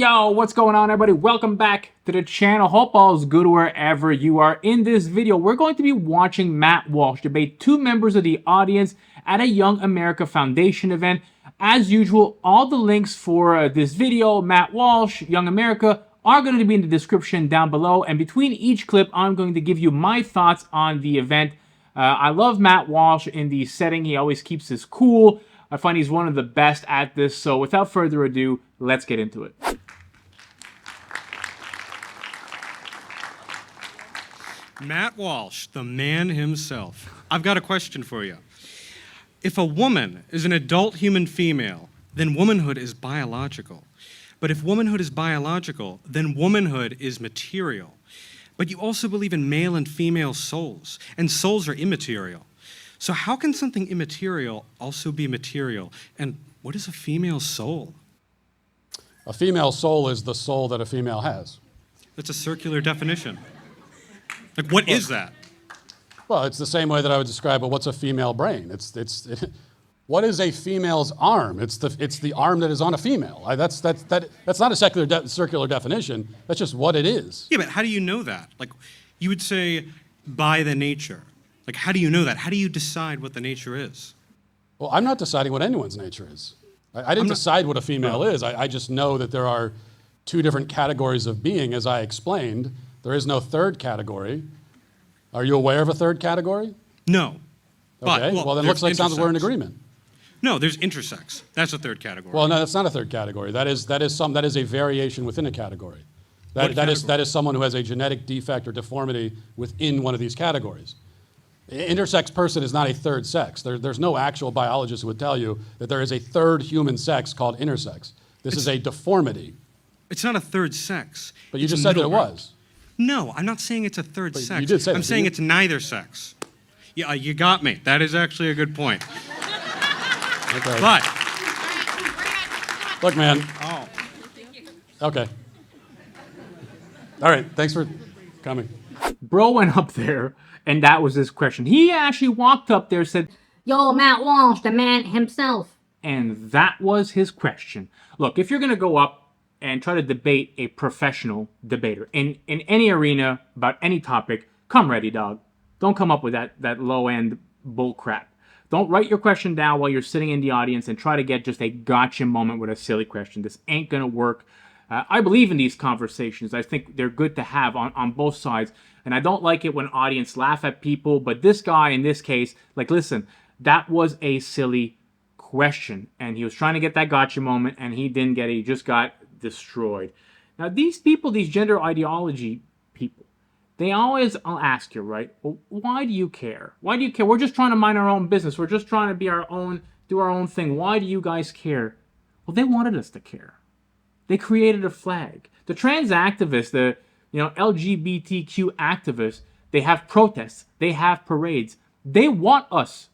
Yo, what's going on, everybody? Welcome back to the channel. Hope all's good wherever you are. In this video, we're going to be watching Matt Walsh debate two members of the audience at a Young America Foundation event. As usual, all the links for this video, Matt Walsh, Young America, are going to be in the description down below. And between each clip, I'm going to give you my thoughts on the event. I love Matt Walsh in the setting. He always keeps this cool. I find he's one of the best at this. So without further ado, let's get into it. Matt Walsh, the man himself. I've got a question for you. If a woman is an adult human female, then womanhood is biological. But if womanhood is biological, then womanhood is material. But you also believe in male and female souls, and souls are immaterial. So how can something immaterial also be material? And what is a female soul? A female soul is the soul that a female has. That's a circular definition. Like, what is that? Well, it's the same way that I would describe, what's a female brain? What is a female's arm? It's the arm that is on a female. That's not a circular definition. That's just what it is. Yeah, but how do you know that? Like, you would say by the nature. Like, how do you know that? How do you decide what the nature is? Well, I'm not deciding what anyone's nature is. I didn't decide what a female is. I just know that there are two different categories of being, as I explained. There is no third category. Are you aware of a third category? No. Okay, well then looks like sounds like we're in agreement. No, there's intersex. That's a third category. Well, no, that's not a third category. That is a variation within a category. That is someone who has a genetic defect or deformity within one of these categories. Intersex person is not a third sex. There's no actual biologist who would tell you that there is a third human sex called intersex. This is a deformity. It's not a third sex. But you just said that it was. No, I'm not saying it's a third sex. You did say I'm saying it's neither sex. Yeah, you got me. That is actually a good point. Okay. But look, man. Oh. Okay. All right. Thanks for coming. Bro went up there, and that was his question. He actually walked up there and said, "Yo, Matt Walsh, the man himself." And that was his question. Look, if you're going to go up and try to debate a professional debater in any arena about any topic, come ready, dog. Don't come up with that low-end bull crap. Don't write your question down while you're sitting in the audience and try to get just a gotcha moment with a silly question. This ain't going to work. I believe in these conversations. I think they're good to have on both sides. And I don't like it when audience laugh at people. But this guy, in this case, like, listen, that was a silly question. And he was trying to get that gotcha moment, and he didn't get it. He just got destroyed. Now, these people, these gender ideology people, they always ask you, right? Well, why do you care? Why do you care? We're just trying to mind our own business. We're just trying to be our own, do our own thing. Why do you guys care? Well, they wanted us to care. They created a flag. The trans activists, the LGBTQ activists, they have protests. They have parades. They want us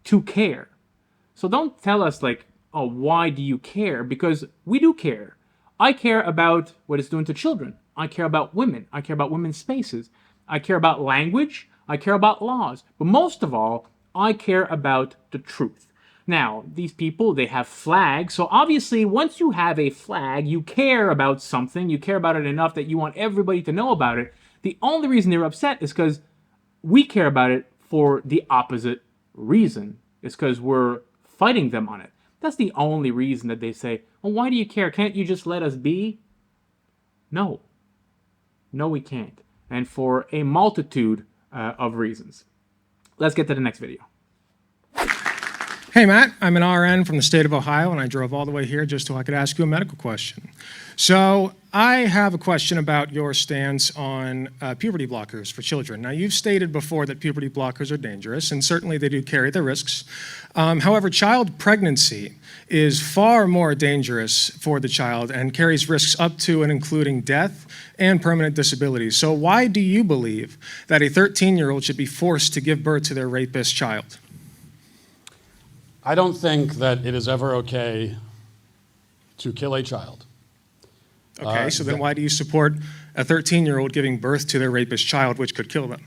to care. So don't tell us like, oh, why do you care? Because we do care. I care about what it's doing to children. I care about women. I care about women's spaces. I care about language. I care about laws. But most of all, I care about the truth. Now, these people, they have flags. So obviously, once you have a flag, you care about something. You care about it enough that you want everybody to know about it. The only reason they're upset is because we care about it for the opposite reason. It's because we're fighting them on it. That's the only reason that they say, well, why do you care? Can't you just let us be? No. No, we can't. And for a multitude of reasons. Let's get to the next video. Hey, Matt, I'm an RN from the state of Ohio, and I drove all the way here just so I could ask you a medical question. So I have a question about your stance on puberty blockers for children. Now, you've stated before that puberty blockers are dangerous, and certainly they do carry the risks. However, child pregnancy is far more dangerous for the child and carries risks up to and including death and permanent disability. So why do you believe that a 13-year-old should be forced to give birth to their rapist child? I don't think that it is ever okay to kill a child. Okay, so then why do you support a 13-year-old giving birth to their rapist child, which could kill them?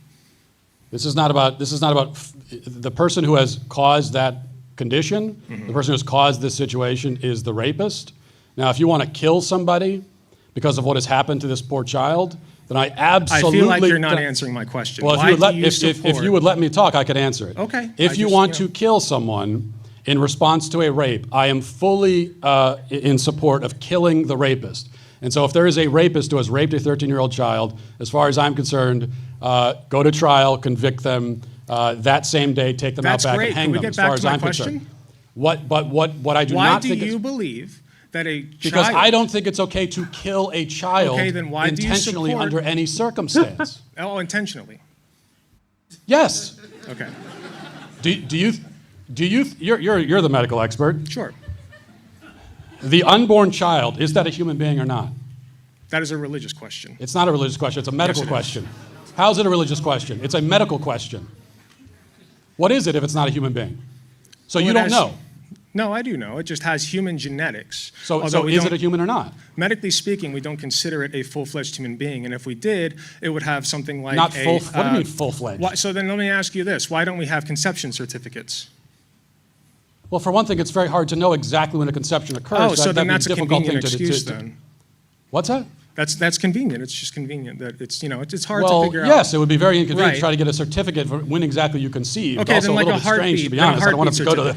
This is not about the person who has caused that condition. The person who has caused this situation is the rapist. Now, if you want to kill somebody, because of what has happened to this poor child, then I absolutely... I feel like you're not answering my question. Well, Why do you support... if you would let me talk, I could answer it. Okay. If you want to kill someone in response to a rape, I am fully in support of killing the rapist. And so if there is a rapist who has raped a 13-year-old child, as far as I'm concerned, go to trial, convict them that same day, take them out back and hang them, as far as I'm concerned. What I do not think... Why do you believe that a child... Because I don't think it's okay to kill a child intentionally under any circumstance. Oh, intentionally? Yes. Okay. You're the medical expert. Sure. The unborn child, is that a human being or not? That is a religious question. It's not a religious question, it's a medical question. How is it a religious question? It's a medical question. What is it if it's not a human being? So you don't know? No, I do know. It just has human genetics. So is it a human or not? Medically speaking, we don't consider it a full-fledged human being, and if we did, it would have something like Not full, what do you mean full-fledged? So then let me ask you this. Why don't we have conception certificates? Well, for one thing, it's very hard to know exactly when a conception occurs. Oh, so then that'd that's be a difficult convenient thing excuse then. What's that? That's convenient. It's just convenient that it's, it's hard to Well, figure out. yes, it would be very inconvenient to Right. try to get a certificate for when exactly you conceived. Okay, Also then like a little a bit strange, to be heartbeat, honest. I don't want to have to go to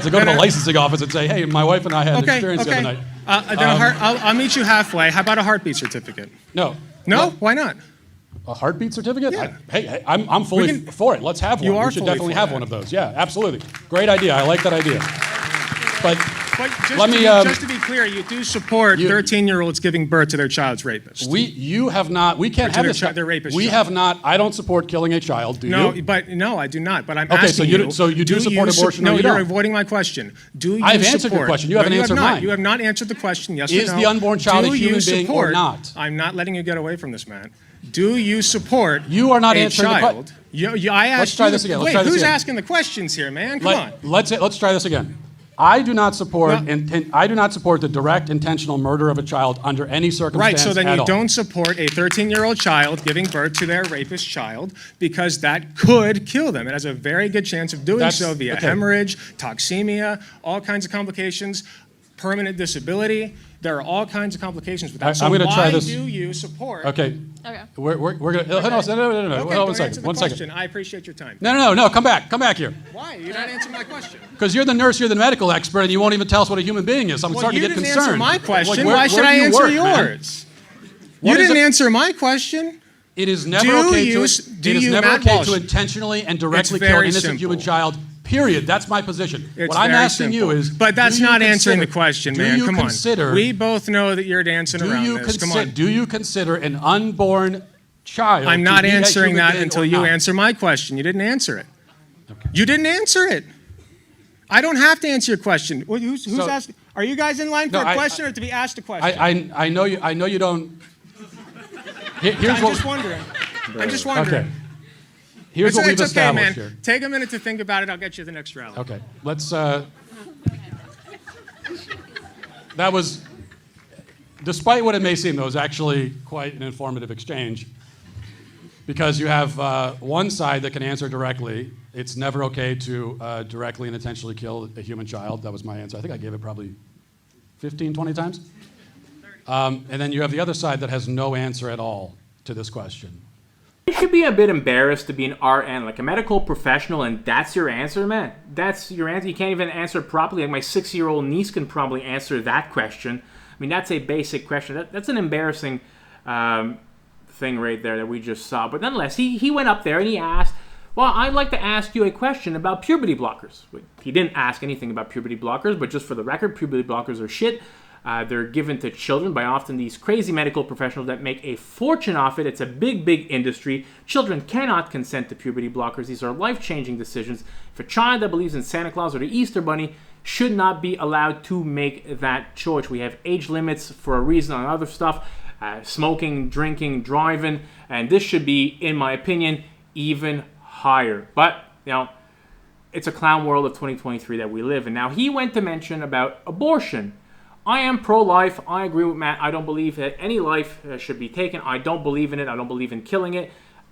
certificate. the licensing office and say, hey, my wife and I had an experience the other night. I'll meet you halfway. How about a heartbeat certificate? No. No? Why not? A heartbeat certificate? Yeah. Hey, I'm fully for it. Let's have one. You are We should fully definitely for have that. one of those. Yeah, absolutely. Great idea. I like that idea. But Just, let me. Just to be clear, you do support you- 13-year-olds giving birth to their child's rapist. You have not. We can't have this. their rapist We child. have not. I don't support killing a child. Do you? No, I do not. But I'm Okay, asking so you do support abortion or No, you you're don't? avoiding my question. Do you I've support? answered your question. You haven't answered mine. You have not answered the question. Yes or Is no? the unborn child Do a human you being or support- not? I'm not letting you get away from this, man. Do you support? You are not a answering the child? I asked Let's try you this the- again. Let's Wait, try this who's again. asking the questions here, man? Come on. Let's try this again. I do not support. No. I do not support the direct intentional murder of a child under any circumstance. Right, so then at you all. don't support a 13-year-old child giving birth to their rapist child because that could kill them. It has a very good chance of doing so via hemorrhage, toxemia, all kinds of complications, permanent disability. There are all kinds of complications with that. So I'm gonna try this. why do you support? Okay. Okay. We're gonna. No, Okay, hold on don't a second. answer the One second. question. I appreciate your time. No. Come back here. Why? You're not answering my question. Because you're the nurse, you're the medical expert, and you won't even tell us what a human being is. I'm Well, starting you to get didn't concerned. answer my question. Like, where- Why should where I do you answer work, man? yours? What You is didn't it- answer my question. It is never Do okay you- to. do It is you, never Matt okay Walsh? to intentionally and directly It's kill an very innocent simple. human child. Period. That's my position. It's What I'm very asking you simple. is. But that's do you not answering the consider- question, do man. you Come consider- on. We both know that you're dancing around this. Come on. Do you consider an unborn child? I'm to not be a answering human that being until or you not? answer my question. You didn't answer it. You didn't answer it. I don't have to answer your question. Who's So- asking? Are you guys in line for No, a question or to be asked a question? I know you don't. Here's I'm what. just wondering. I'm just wondering. Okay. Here's what we've It's okay, established man. here. Take a minute to think about it. I'll get you the next rally. Okay, let's. That was, despite what it may seem, that was actually quite an informative exchange. Because you have one side that can answer directly. It's never okay to directly and intentionally kill a human child. That was my answer. I think I gave it probably 15, 20 times. And then you have the other side that has no answer at all to this question. You should be a bit embarrassed to be an RN, like a medical professional, and that's your answer, man. That's your answer. You can't even answer it properly. Like my 6-year-old niece can probably answer that question. I mean, that's a basic question. That's an embarrassing thing right there that we just saw. But nonetheless, he went up there and he asked, well, I'd like to ask you a question about puberty blockers. He didn't ask anything about puberty blockers, but just for the record, puberty blockers are shit. They're given to children by often these crazy medical professionals that make a fortune off it. It's a big, big industry. Children cannot consent to puberty blockers. These are life-changing decisions. If a child that believes in Santa Claus or the Easter Bunny should not be allowed to make that choice. We have age limits for a reason on other stuff. Smoking, drinking, driving, and this should be, in my opinion, even higher. But, it's a clown world of 2023 that we live in. Now, he went to mention about abortion. I am pro-life. I agree with Matt. I don't believe that any life should be taken. I don't believe in it. I don't believe in killing it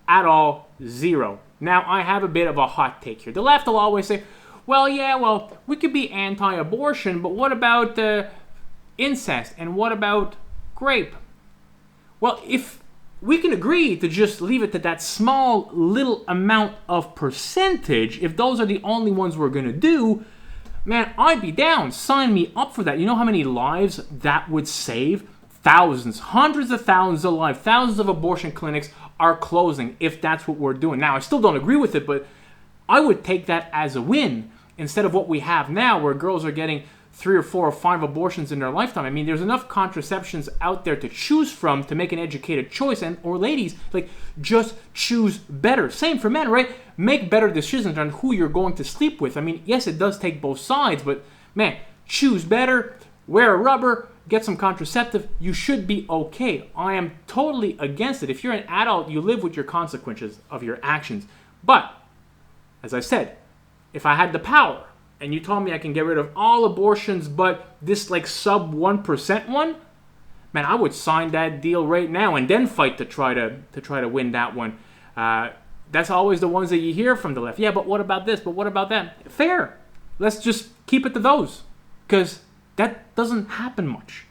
at all. Zero. Now, I have a bit of a hot take here. The left will always say, well, we could be anti-abortion, but what about incest? And what about rape? Well, if we can agree to just leave it to that small little amount of percentage, if those are the only ones we're going to do, man, I'd be down. Sign me up for that. You know how many lives that would save? Thousands, hundreds of thousands of lives, thousands of abortion clinics are closing if that's what we're doing. Now, I still don't agree with it, but I would take that as a win instead of what we have now where girls are getting 3 or 4 or 5 abortions in their lifetime. I mean, there's enough contraceptions out there to choose from to make an educated choice. And or ladies, like, just choose better. Same for men, right? Make better decisions on who you're going to sleep with. I mean, yes, it does take both sides, but man, choose better, wear a rubber, get some contraceptive. You should be okay. I am totally against it. If you're an adult, you live with your consequences of your actions. But, as I said, if I had the power, and you told me I can get rid of all abortions but this like sub 1% one, man, I would sign that deal right now and then fight to try to win that one. That's always the ones that you hear from the left. Yeah, but what about this? But what about that? Fair. Let's just keep it to those, because that doesn't happen much.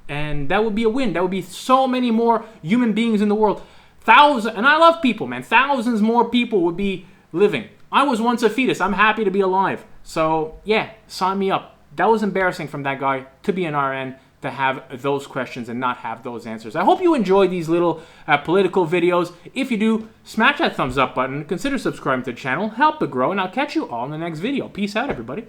And that would be a win. That would be so many more human beings in the world. Thousands, and I love people, man. Thousands more people would be living. I was once a fetus. I'm happy to be alive. So, yeah, sign me up. That was embarrassing from that guy to be an RN, to have those questions and not have those answers. I hope you enjoy these little political videos. If you do, smash that thumbs up button. Consider subscribing to the channel. Help it grow. And I'll catch you all in the next video. Peace out, everybody.